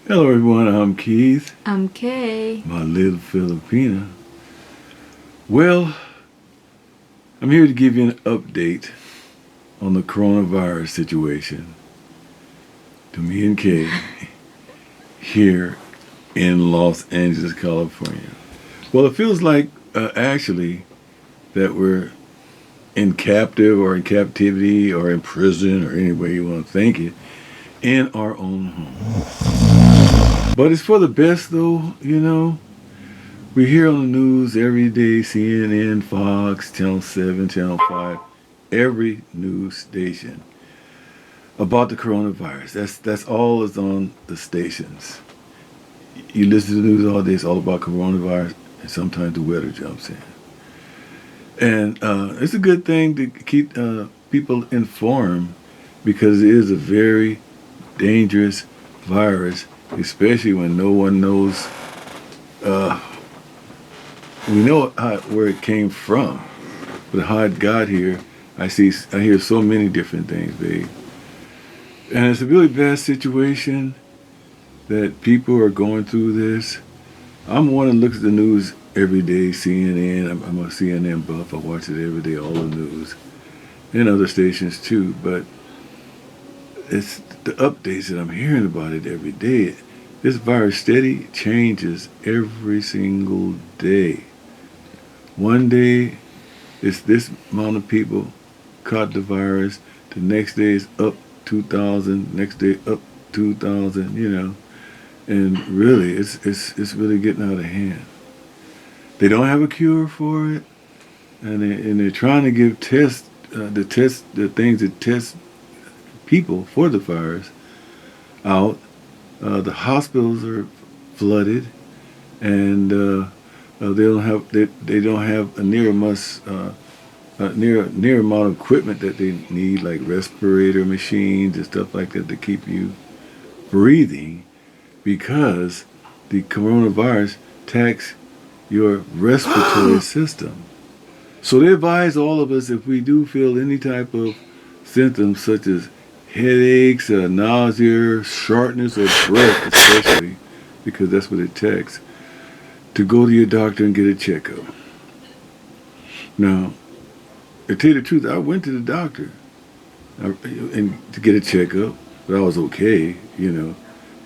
Hello everyone, I'm Keith, I'm Kay. my little Filipina. Well, I'm here to give you an update on the coronavirus situation. To me and Kay here in Los Angeles, California. Well, it feels like actually that we're in captive or in captivity or in prison or any way you want to think it in our own home. But it's for the best though, you know. We hear on the news every day, CNN, Fox, Channel 7, Channel 5, every news station about the coronavirus. That's all is on the stations. You listen to the news all day, it's all about coronavirus, and sometimes the weather jumps in. And it's a good thing to keep people informed because it is a very dangerous virus, especially when no one knows. We know where it came from, but how it got here, I hear so many different things, babe. And it's a really bad situation that people are going through this. I'm one that looks at the news every day, CNN. I'm a CNN buff. I watch it every day, all the news, and other stations too. But it's the updates that I'm hearing about it every day. This virus steady changes every single day. One day, it's this amount of people caught the virus. The next day, it's up 2,000. Next day, up 2,000. You know, and really, it's really getting out of hand. They don't have a cure for it, and they're trying to give the things that test people for the virus out. The hospitals are flooded, and they don't have a near amount of equipment that they need, like respirator machines and stuff like that to keep you breathing, because the coronavirus attacks your respiratory system. So they advise all of us, if we do feel any type of symptoms such as headaches, nausea, shortness of breath, especially because that's what it takes, to go to your doctor and get a checkup. Now, to tell you the truth, I went to the doctor and to get a checkup, but I was okay, you know.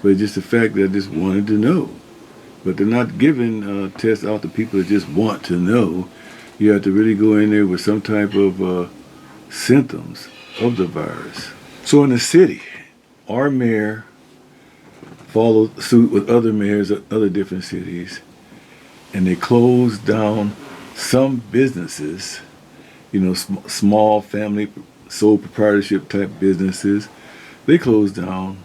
But just the fact that I just wanted to know. But they're not giving tests out to people that just want to know. You have to really go in there with some type of symptoms of the virus. So in the city, our mayor followed suit with other mayors of other different cities, and they closed down some businesses, you know, small family sole proprietorship type businesses. They closed down.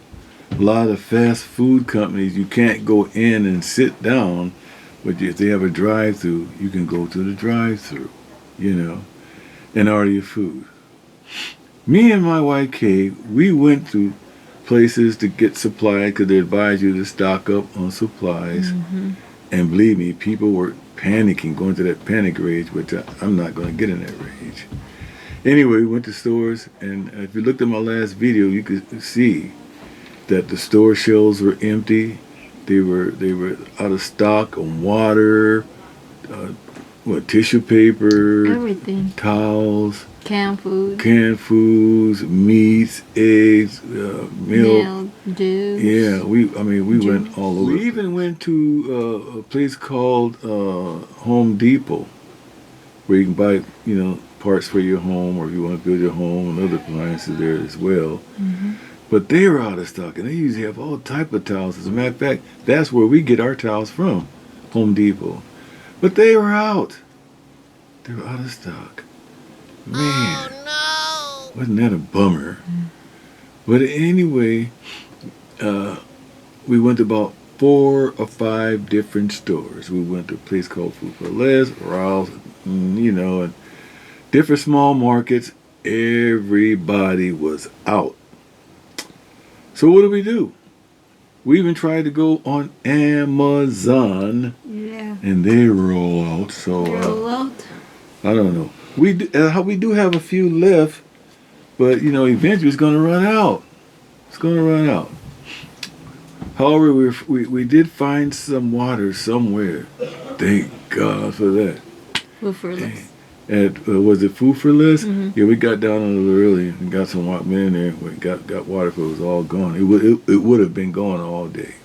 A lot of fast food companies, you can't go in and sit down, but if they have a drive-through, you can go to the drive-through, you know, and order your food. Me and my wife Kay, we went to places to get supplies because they advise you to stock up on supplies. Mm-hmm. And believe me, people were panicking, going to that panic rage, which I'm not going to get in that rage. Anyway, we went to stores, and if you looked at my last video, you could see that the store shelves were empty. They were out of stock on water, tissue paper, Everything. towels, Canned foods, meats, eggs, milk. juice. Yeah, we went all over. We even went to a place called Home Depot, where you can buy, you know, parts for your home, or if you want to build your home, and other appliances there as well. Mm-hmm. But they were out of stock, and they usually have all type of towels. As a matter of fact, that's where we get our towels from, Home Depot. But they were out. They were out of stock. Man, oh, no. Wasn't that a bummer? Mm-hmm. But anyway, we went to about 4 or 5 different stores. We went to a place called Food for Less, Rouse, you know, and different small markets. Everybody was out. So what do? We even tried to go on Amazon. Yeah. And they roll out. So roll out. I don't know. We do have a few left, but you know, eventually it's going to run out. It's going to run out. However, we did find some water somewhere. Thank God for that. Fufurless. At was it Fufurless? Mm-hmm. Yeah, we got down a little early and got some water. Man, there we got water, but it was all gone. It would have been gone all day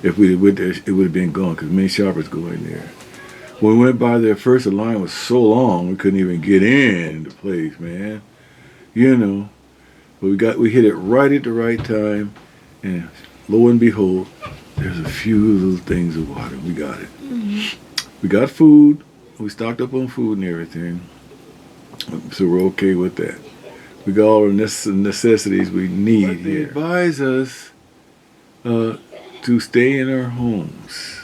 if we went there. It would have been gone because many shoppers go in there. When we went by there first, the line was so long we couldn't even get in the place, man. You know, but we hit it right at the right time, and lo and behold, there's a few little things of water. We got it. Mm-hmm. We got food. We stocked up on food and everything, so we're okay with that. We got all the necessities we need here. They advise us to stay in our homes.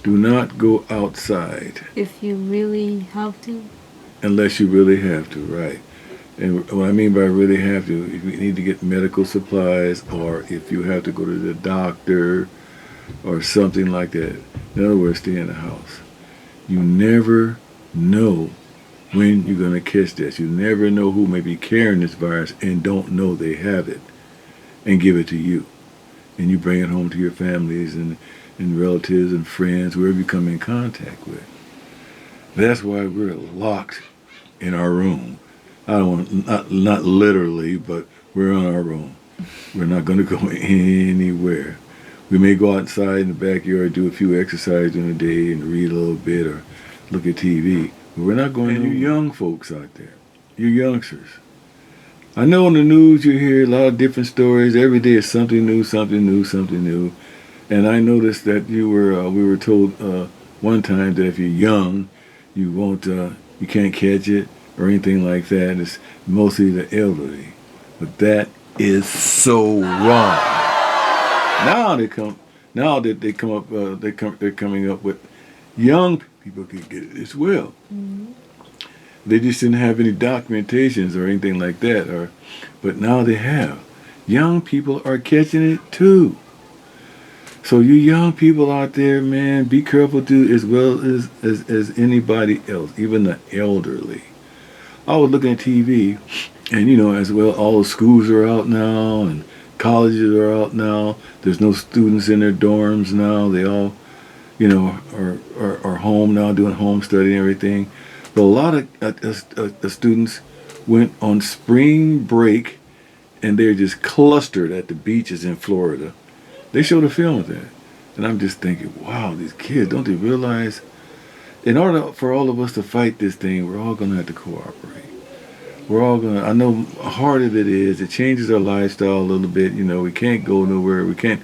Do not go outside. If you really have to. Unless you really have to, right. And what I mean by really have to, if you need to get medical supplies or if you have to go to the doctor or something like that. In other words, stay in the house. You never know when you're going to catch this. You never know who may be carrying this virus and don't know they have it and give it to you. And you bring it home to your families and relatives and friends, whoever you come in contact with. That's why we're locked in our room. I don't want, not literally, but we're in our room. We're not going to go anywhere. We may go outside in the backyard, do a few exercises during the day and read a little bit or look at TV. But we're not going to you young folks out there, you youngsters. I know in the news you hear a lot of different stories. Every day is something new, something new, something new. And I noticed that we were told one time that if you're young, you can't catch it or anything like that. It's mostly the elderly. But that is so wrong. Now they're coming up with young people can get it as well. Mm-hmm. They just didn't have any documentations or anything like that, but now they have. Young people are catching it too. So you young people out there, man, be careful too, as well as anybody else, even the elderly. I was looking at TV, and as well, all the schools are out now, and colleges are out now. There's no students in their dorms now. They all, are home now, doing home study and everything. But a lot of students went on spring break, and they're just clustered at the beaches in Florida. They showed a film of that. And I'm just thinking, wow, these kids, don't they realize, in order for all of us to fight this thing, we're all going to have to cooperate. We're all going to, I know hard of it is, it changes our lifestyle a little bit. We can't go nowhere. We can't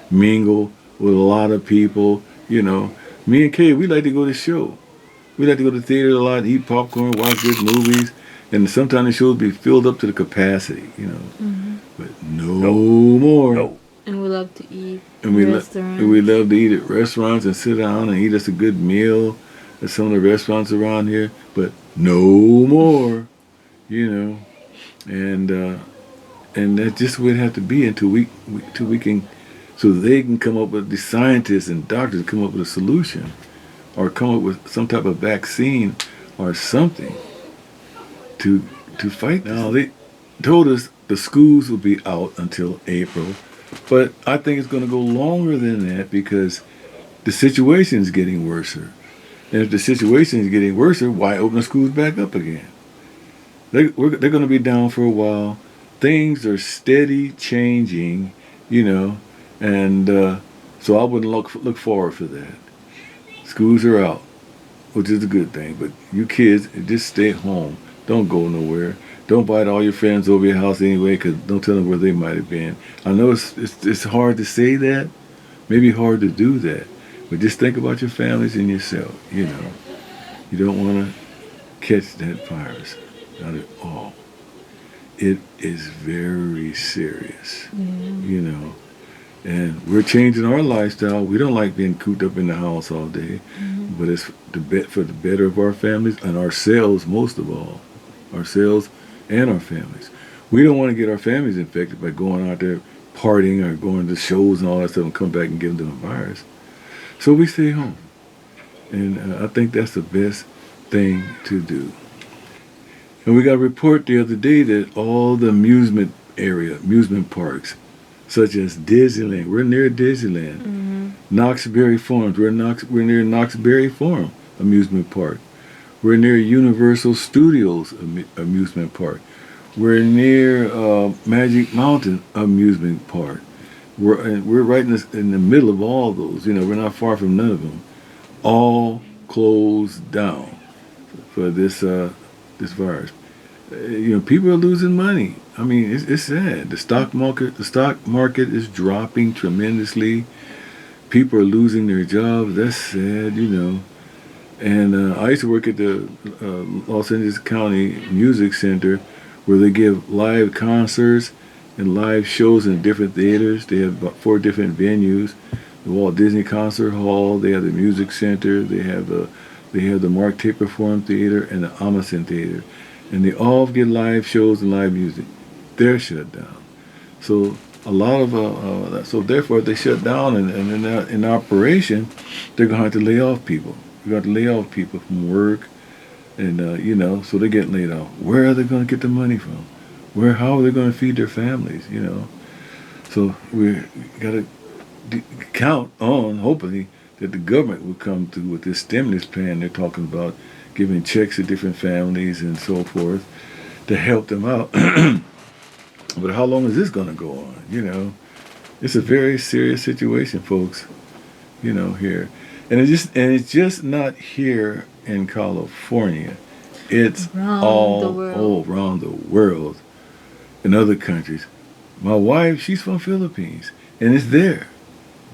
mingle with a lot of people. Me and Kay, we like to go to the show. We like to go to the theater a lot, eat popcorn, watch good movies. And sometimes the shows be filled up to the capacity, Mm-hmm. But no more. No. And we love to eat and we love to eat at restaurants and sit down and eat us a good meal at some of the restaurants around here. But no more, and that just would have to be until we can, so they can come up with, the scientists and doctors come up with a solution, or come up with some type of vaccine or something to fight this. Now they told us the schools will be out until April. But I think it's going to go longer than that because the situation is getting worse. And if the situation is getting worse, why open the schools back up again? They're going to be down for a while. Things are steady changing, and so I wouldn't look forward for that. Schools are out, which is a good thing. But you kids, just stay home. Don't go nowhere. Don't invite all your friends over your house anyway, because don't tell them where they might have been. I know it's hard to say that, maybe hard to do that, but just think about your families and yourself. You don't want to catch that virus, not at all. It is very serious, and we're changing our lifestyle. We don't like being cooped up in the house all day, but it's for the better of our families and ourselves, most of all, ourselves and our families. We don't want to get our families infected by going out there partying or going to shows and all that stuff and come back and give them a virus. So we stay home. And I think that's the best thing to do. And we got a report the other day that all the amusement parks such as Disneyland. We're near Disneyland. Mm-hmm. Knoxbury Farms. We're near Knoxbury Farm Amusement Park. We're near Universal Studios Amusement Park. We're near Magic Mountain Amusement Park. We're right in the middle of all those. You know, we're not far from none of them. All closed down for this virus. You know, people are losing money. I mean, it's sad. The stock market is dropping tremendously. People are losing their jobs. That's sad, you know. And I used to work at the Los Angeles County Music Center, where they give live concerts and live shows in different theaters. They have about 4 different venues: the Walt Disney Concert Hall, they have the Music Center, they have the Mark Taper Forum Theater, and the Amundsen Theater, and they all get live shows and live music. They're shut down. So a lot of so therefore, if they shut down and in operation, they're going to have to lay off people. They're going to lay off people from work, and you know, so they're getting laid off. Where are they going to get the money from? How are they going to feed their families? You know, so we got to count on, hopefully, that the government will come through with this stimulus plan they're talking about, giving checks to different families and so forth to help them out. But how long is this going to go on? You know, it's a very serious situation, folks. You know, here, and it's just not here in California. It's all around the world, in other countries. My wife, she's from Philippines, and it's there.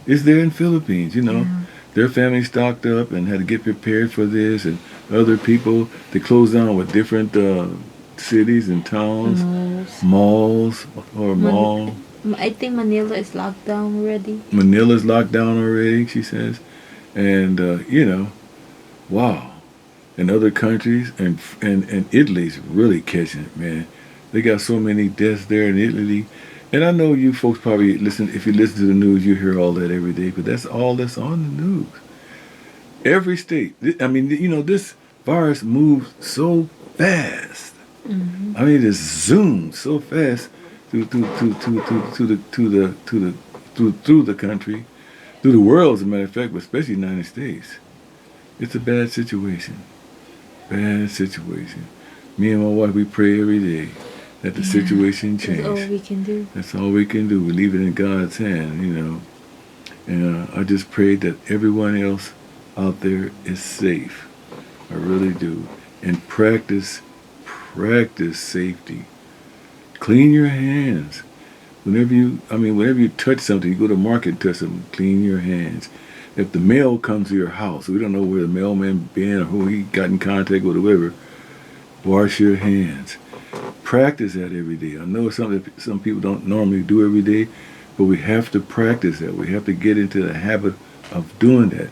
It's there in Philippines. You know, Yeah. their family stocked up and had to get prepared for this, and other people, they closed down with different cities and towns, malls or mall. I think Manila is locked down already. Manila's locked down already, she says, and you know, wow. And other countries, and Italy's really catching it, man. They got so many deaths there in Italy. And I know you folks probably listen, if you listen to the news, you hear all that every day, but that's all that's on the news. Every state, I mean, you know, this virus moves so fast. Mm-hmm. I mean, it zooms so fast through the country, through the world, as a matter of fact, but especially the United States. It's a bad situation. Bad situation. Me and my wife, we pray every day that the situation change. That's all we can do. That's all we can do. We leave it in God's hand, you know. And I just pray that everyone else out there is safe. I really do. And practice safety. Clean your hands. Whenever you touch something, you go to market and touch something, clean your hands. If the mail comes to your house, we don't know where the mailman been or who he got in contact with or whatever, wash your hands. Practice that every day. I know it's something that some people don't normally do every day, but we have to practice that. We have to get into the habit of doing that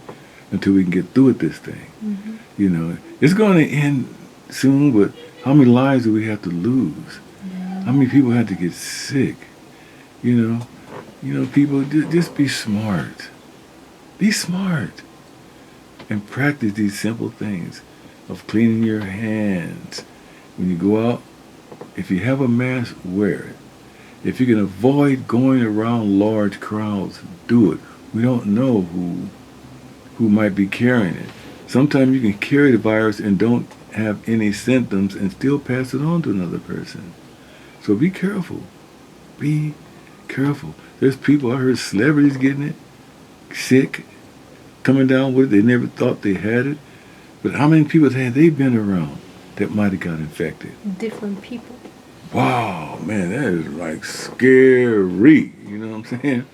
until we can get through with this thing. Mm-hmm. You know, it's going to end soon, but how many lives do we have to lose? Yeah. How many people have to get sick? You know, people, just be smart. Be smart. And practice these simple things of cleaning your hands. When you go out, if you have a mask, wear it. If you can avoid going around large crowds, do it. We don't know who might be carrying it. Sometimes you can carry the virus and don't have any symptoms and still pass it on to another person. So be careful. Be careful. There's people, I heard celebrities getting it, sick, coming down with it. They never thought they had it. But how many people have they been around that might have got infected? Different people. Wow, man, that is like scary. You know what I'm saying?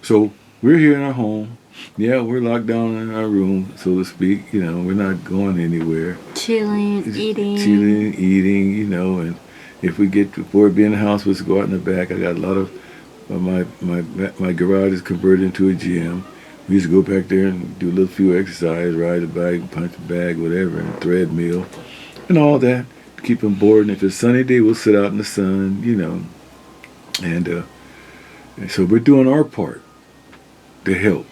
So we're here in our home. Yeah, we're locked down in our room, so to speak. You know, we're not going anywhere. Chilling, Just eating. chilling, eating. You know, and if we get bored being in the house, let's go out in the back. I got a lot of my garage is converted into a gym. We used to go back there and do a little few exercise, ride a bike, punch a bag, whatever, and treadmill, and all that. Keep them bored. And if it's a sunny day, we'll sit out in the sun, you know. And so we're doing our part to help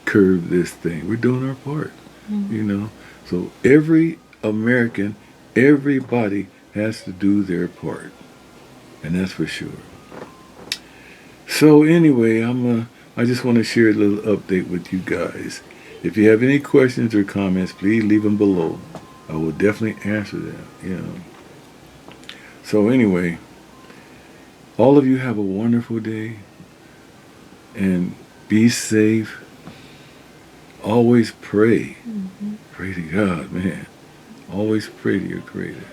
curb this thing. We're doing our part, you know. So every American, everybody has to do their part, and that's for sure. So anyway, I just want to share a little update with you guys. If you have any questions or comments, please leave them below. I will definitely answer them. So anyway, all of you have a wonderful day and be safe. Always pray. Mm-hmm. Pray to God, man. Always pray to your Creator.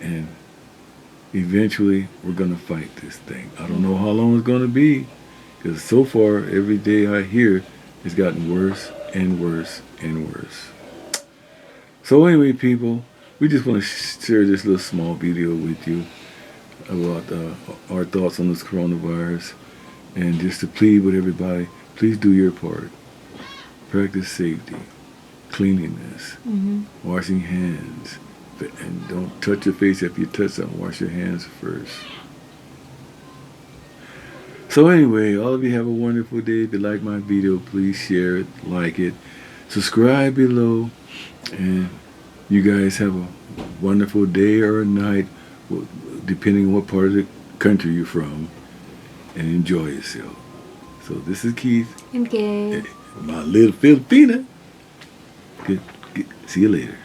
And eventually, we're going to fight this thing. I don't know how long it's going to be, because so far, every day I hear, it's gotten worse and worse and worse. So anyway, people, we just want to share this little small video with you about our thoughts on this coronavirus. And just to plead with everybody, please do your part. Practice safety, cleanliness, Mm-hmm. washing hands. And don't touch your face after you touch something. Wash your hands first. So anyway, all of you have a wonderful day. If you like my video, please share it, like it, subscribe below, and you guys have a wonderful day or a night, depending on what part of the country you're from, and enjoy yourself. So this is Keith, Okay. my little Filipina. See you later.